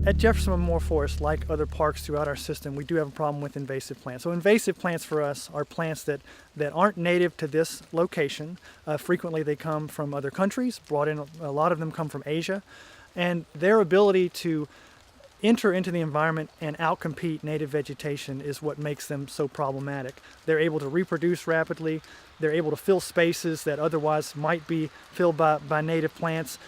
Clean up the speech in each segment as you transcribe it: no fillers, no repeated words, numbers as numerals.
At Jeferson Memorial Forest, like other parks throughout our system, we do have a problem with invasive plants. So invasive plants for us are plants that aren't native to this location. Frequently they come from other countries, brought in, a lot of them come from Asia, and their ability to enter into the environment and outcompete native vegetation is what makes them so problematic. They're able to reproduce rapidly. They're able to fill spaces that otherwise might be filled by native plants.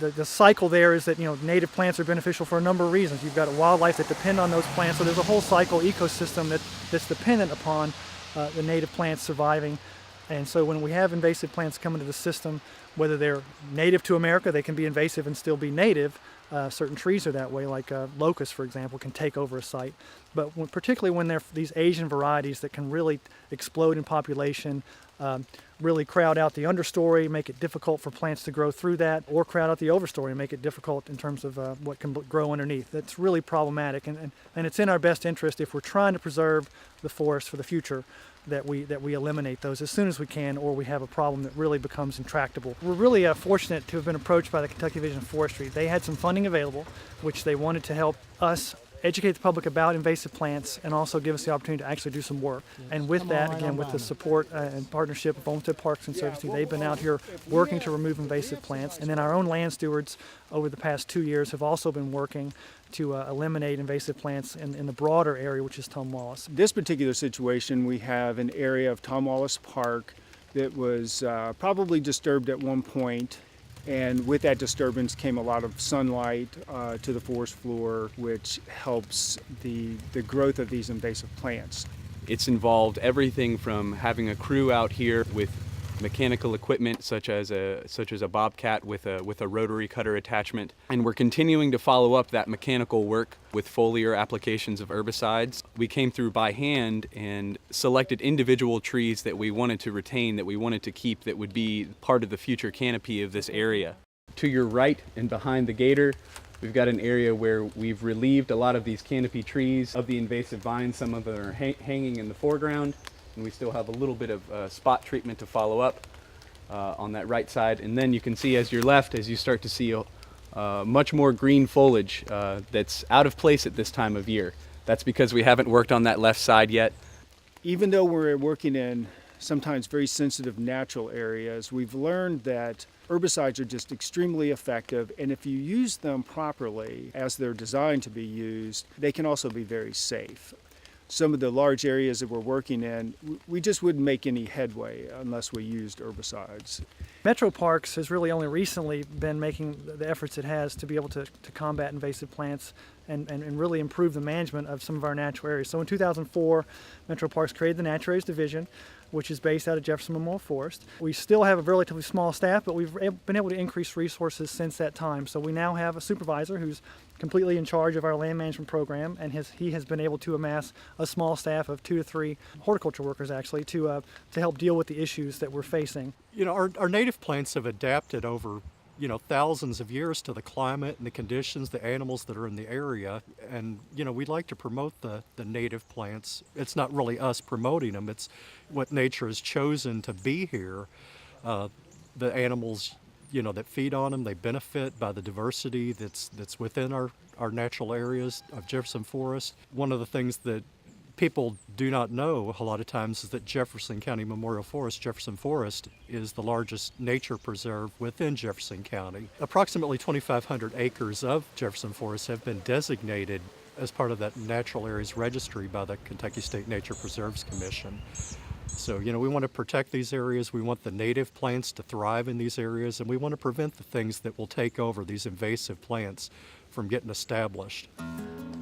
The cycle there is that, you know, native plants are beneficial for a number of reasons. You've got wildlife that depend on those plants, so there's a whole cycle ecosystem that's dependent upon the native plants surviving. And so when we have invasive plants come into the system, whether they're native to America, they can be invasive and still be native. Certain trees are that way, like locusts, for example, can take over a site. But particularly when they're these Asian varieties that can really explode in population, really crowd out the understory, make it difficult for plants to grow through that, or crowd out the overstory and make it difficult in terms of what can grow underneath. That's really problematic, and it's in our best interest, if we're trying to preserve the forest for the future, that we eliminate those as soon as we can, or we have a problem that really becomes intractable. We're really fortunate to have been approached by the Kentucky Division of Forestry. They had some funding available, which they wanted to help us educate the public about invasive plants and also give us the opportunity to actually do some work. And with that, again, with the support and partnership of Homestead Parks and Services, they've been out here working to remove invasive plants. And then our own land stewards over the past 2 years have also been working to eliminate invasive plants in the broader area, which is Tom Wallace. This particular situation, we have an area of Tom Wallace Park that was probably disturbed at one point. And with that disturbance came a lot of sunlight to the forest floor, which helps the growth of these invasive plants. It's involved everything from having a crew out here with mechanical equipment such as a bobcat with a rotary cutter attachment, and we're continuing to follow up that mechanical work with foliar applications of herbicides. We came through by hand and selected individual trees that we wanted to retain, that we wanted to keep, that would be part of the future canopy of this area. To your right and behind the gator, we've got an area where we've relieved a lot of these canopy trees of the invasive vines. Some of them are hanging in the foreground, and we still have a little bit of spot treatment to follow up on that right side. And then you can see as you're left, as you start to see much more green foliage that's out of place at this time of year. That's because we haven't worked on that left side yet. Even though we're working in sometimes very sensitive natural areas, we've learned that herbicides are just extremely effective, and if you use them properly as they're designed to be used, they can also be very safe. Some of the large areas that we're working in, we just wouldn't make any headway unless we used herbicides. Metro Parks has really only recently been making the efforts it has to be able to combat invasive plants and really improve the management of some of our natural areas. So in 2004, Metro Parks created the Natural Areas Division, which is based out of Jeferson Memorial Forest. We still have a relatively small staff, but we've been able to increase resources since that time. So we now have a supervisor who's completely in charge of our land management program, and he has been able to amass a small staff of 2 to 3 horticulture workers actually to help deal with the issues that we're facing. You know, our native plants have adapted over thousands of years to the climate and the conditions, the animals that are in the area. And, we'd like to promote the native plants. It's not really us promoting them, it's what nature has chosen to be here. The animals, that feed on them, they benefit by the diversity that's within our natural areas of Jeferson Forest. One of the things that people do not know a lot of times is that Jefferson County Memorial Forest, Jeferson Forest, is the largest nature preserve within Jefferson County. Approximately 2,500 acres of Jefferson Forest have been designated as part of that Natural Areas Registry by the Kentucky State Nature Preserves Commission. So, we want to protect these areas, we want the native plants to thrive in these areas, and we want to prevent the things that will take over these invasive plants from getting established.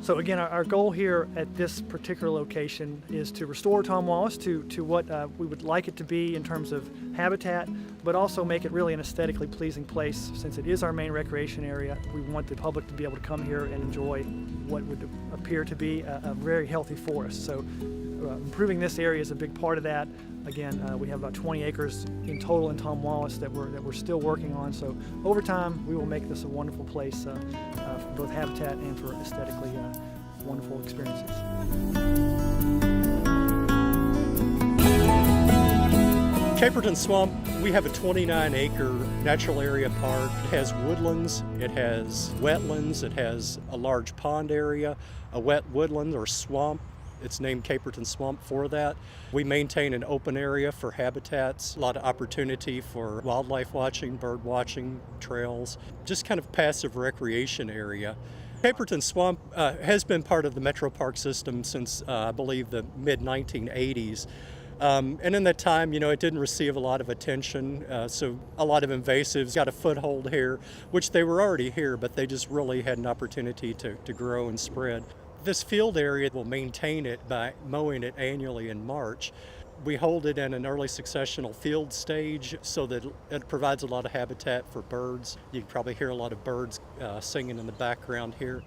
So again, our goal here at this particular location is to restore Tom Wallace to what we would like it to be in terms of habitat, but also make it really an aesthetically pleasing place. Since it is our main recreation area, we want the public to be able to come here and enjoy what would appear to be a very healthy forest. So improving this area is a big part of that. Again, we have about 20 acres in total in Tom Wallace that we're still working on. So over time, we will make this a wonderful place for both habitat and for aesthetically wonderful experiences. Caperton Swamp, we have a 29-acre natural area park. It has woodlands, it has wetlands, it has a large pond area, a wet woodland or swamp. It's named Caperton Swamp for that. We maintain an open area for habitats, a lot of opportunity for wildlife watching, bird watching, trails, just kind of passive recreation area. Caperton Swamp has been part of the Metro Park system since, I believe, the mid-1980s. And in that time, it didn't receive a lot of attention, so a lot of invasives got a foothold here, which they were already here, but they just really had an opportunity to grow and spread. This field area will maintain it by mowing it annually in March. We hold it in an early successional field stage so that it provides a lot of habitat for birds. You can probably hear a lot of birds singing in the background here.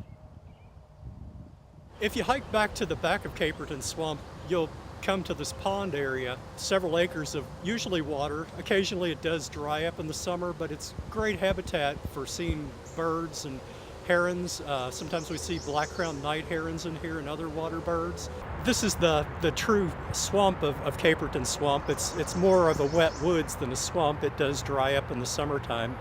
If you hike back to the back of Caperton Swamp, you'll come to this pond area, several acres of usually water. Occasionally it does dry up in the summer, but it's great habitat for seeing birds and herons. Sometimes we see black-crowned night herons in here and other water birds. This is the true swamp of Caperton Swamp. It's more of a wet woods than a swamp. It does dry up in the summertime.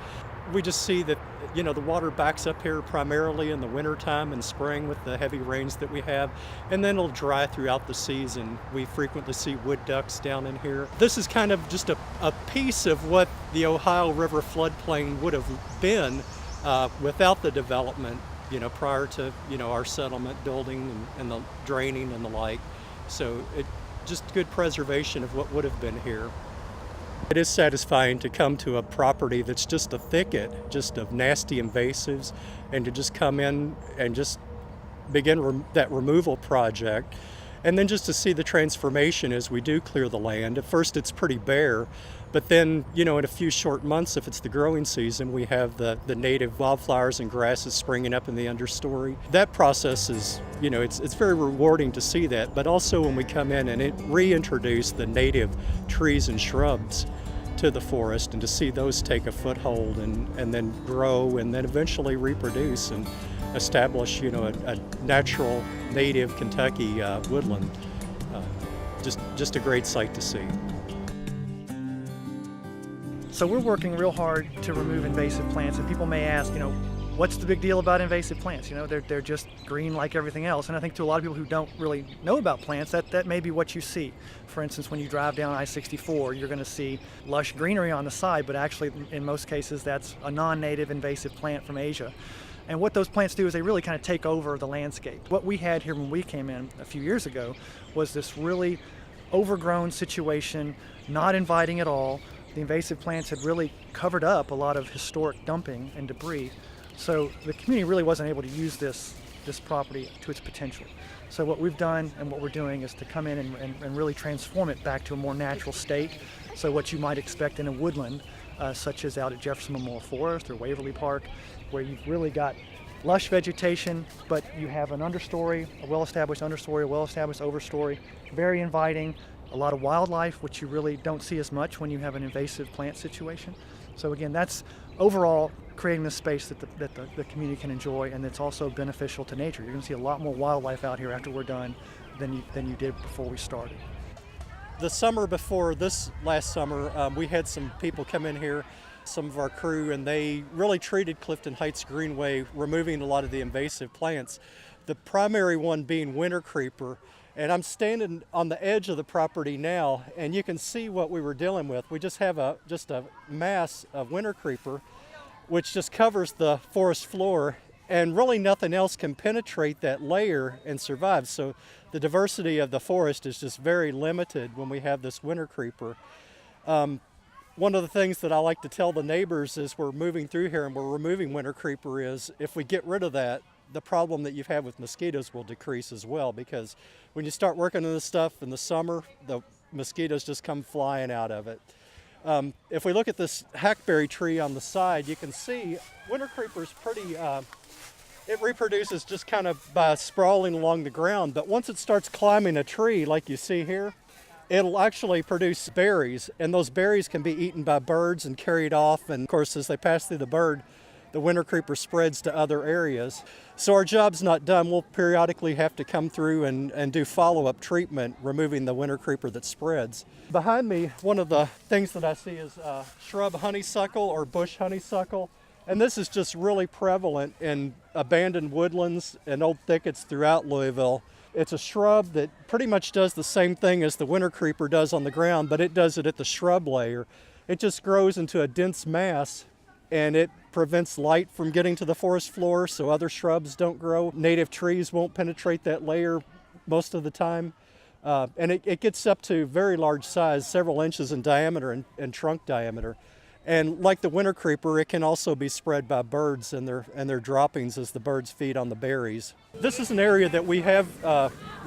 We just see that the water backs up here primarily in the wintertime and spring with the heavy rains that we have, and then it'll dry throughout the season. We frequently see wood ducks down in here. This is kind of just a piece of what the Ohio River floodplain would have been without the development, prior to, our settlement building and the draining and the like. So it just good preservation of what would have been here. It is satisfying to come to a property that's just a thicket, just of nasty invasives, and to just come in and just begin that removal project. And then just to see the transformation as we do clear the land. At first it's pretty bare, but then, in a few short months, if it's the growing season, we have the native wildflowers and grasses springing up in the understory. That process is, it's very rewarding to see that, but also when we come in and reintroduce the native trees and shrubs to the forest and to see those take a foothold and then grow and then eventually reproduce and establish, a natural native Kentucky woodland. Just a great sight to see. So we're working real hard to remove invasive plants, and people may ask, what's the big deal about invasive plants? They're just green like everything else. And I think to a lot of people who don't really know about plants, that may be what you see. For instance, when you drive down I-64, you're going to see lush greenery on the side, but actually in most cases that's a non-native invasive plant from Asia. And what those plants do is they really kind of take over the landscape. What we had here when we came in a few years ago was this really overgrown situation, not inviting at all. The invasive plants had really covered up a lot of historic dumping and debris. So the community really wasn't able to use this property to its potential. So what we've done and what we're doing is to come in and really transform it back to a more natural state. So what you might expect in a woodland, such as out at Jeferson Memorial Forest or Waverly Park, where you've really got lush vegetation, but you have an understory, a well-established understory, a well-established overstory, very inviting, a lot of wildlife, which you really don't see as much when you have an invasive plant situation. So again, that's overall creating this space that the community can enjoy, and it's also beneficial to nature. You're going to see a lot more wildlife out here after we're done than you did before we started. The summer before this last summer, we had some people come in here, some of our crew, and they really treated Clifton Heights Greenway, removing a lot of the invasive plants. The primary one being winter creeper. And I'm standing on the edge of the property now, and you can see what we were dealing with. We just have a mass of winter creeper, which just covers the forest floor, and really nothing else can penetrate that layer and survive. So the diversity of the forest is just very limited when we have this winter creeper. One of the things that I like to tell the neighbors as we're moving through here and we're removing winter creeper is if we get rid of that, the problem that you've had with mosquitoes will decrease as well, because when you start working on this stuff in the summer, the mosquitoes just come flying out of it. If we look at this hackberry tree on the side, you can see winter creeper's pretty, it reproduces just kind of by sprawling along the ground, but once it starts climbing a tree like you see here, it'll actually produce berries, and those berries can be eaten by birds and carried off, and of course as they pass through the bird, the winter creeper spreads to other areas. So our job's not done. We'll periodically have to come through and do follow-up treatment, removing the winter creeper that spreads. Behind me, one of the things that I see is shrub honeysuckle or bush honeysuckle. And this is just really prevalent in abandoned woodlands and old thickets throughout Louisville. It's a shrub that pretty much does the same thing as the winter creeper does on the ground, but it does it at the shrub layer. It just grows into a dense mass, and it prevents light from getting to the forest floor so other shrubs don't grow. Native trees won't penetrate that layer most of the time. And it gets up to very large size, several inches in diameter and trunk diameter. And like the winter creeper, it can also be spread by birds and their droppings as the birds feed on the berries. This is an area that we have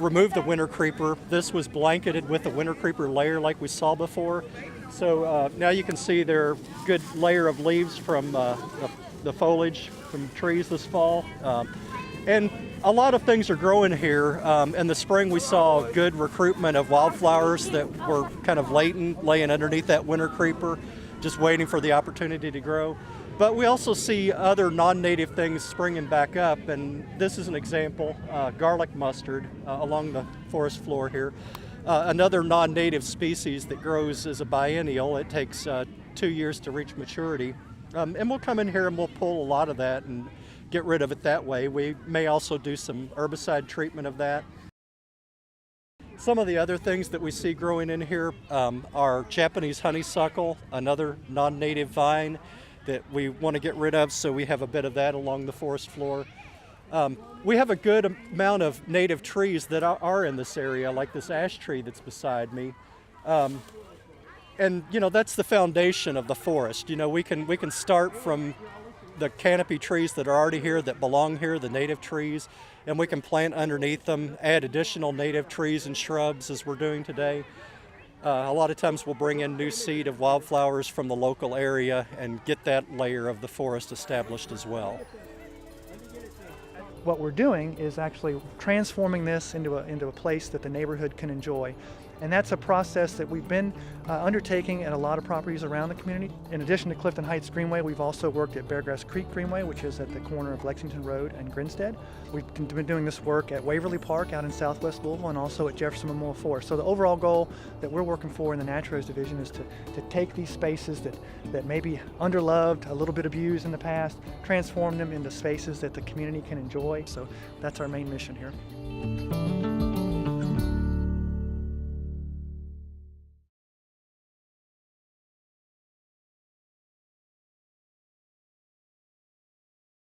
removed the winter creeper. This was blanketed with a winter creeper layer like we saw before. So now you can see there are a good layer of leaves from the foliage from trees this fall. And a lot of things are growing here. In the spring we saw good recruitment of wildflowers that were kind of latent, laying underneath that winter creeper, just waiting for the opportunity to grow. But we also see other non-native things springing back up, and this is an example, garlic mustard along the forest floor here. Another non-native species that grows as a biennial. It takes 2 years to reach maturity. And we'll come in here and we'll pull a lot of that and get rid of it that way. We may also do some herbicide treatment of that. Some of the other things that we see growing in here are Japanese honeysuckle, another non-native vine that we want to get rid of, so we have a bit of that along the forest floor. We have a good amount of native trees that are in this area, like this ash tree that's beside me. And you know, that's the foundation of the forest. You know, we can start from the canopy trees that are already here, that belong here, the native trees, and we can plant underneath them, add additional native trees and shrubs as we're doing today. A lot of times we'll bring in new seed of wildflowers from the local area and get that layer of the forest established as well. What we're doing is actually transforming this into a place that the neighborhood can enjoy. And that's a process that we've been undertaking at a lot of properties around the community. In addition to Clifton Heights Greenway, we've also worked at Beargrass Creek Greenway, which is at the corner of Lexington Road and Grinstead. We've been doing this work at Waverly Park out in southwest Louisville and also at Jeferson Memorial Forest. So the overall goal that we're working for in the Natural Rose Division is to take these spaces that may be underloved, a little bit abused in the past, transform them into spaces that the community can enjoy. So that's our main mission here.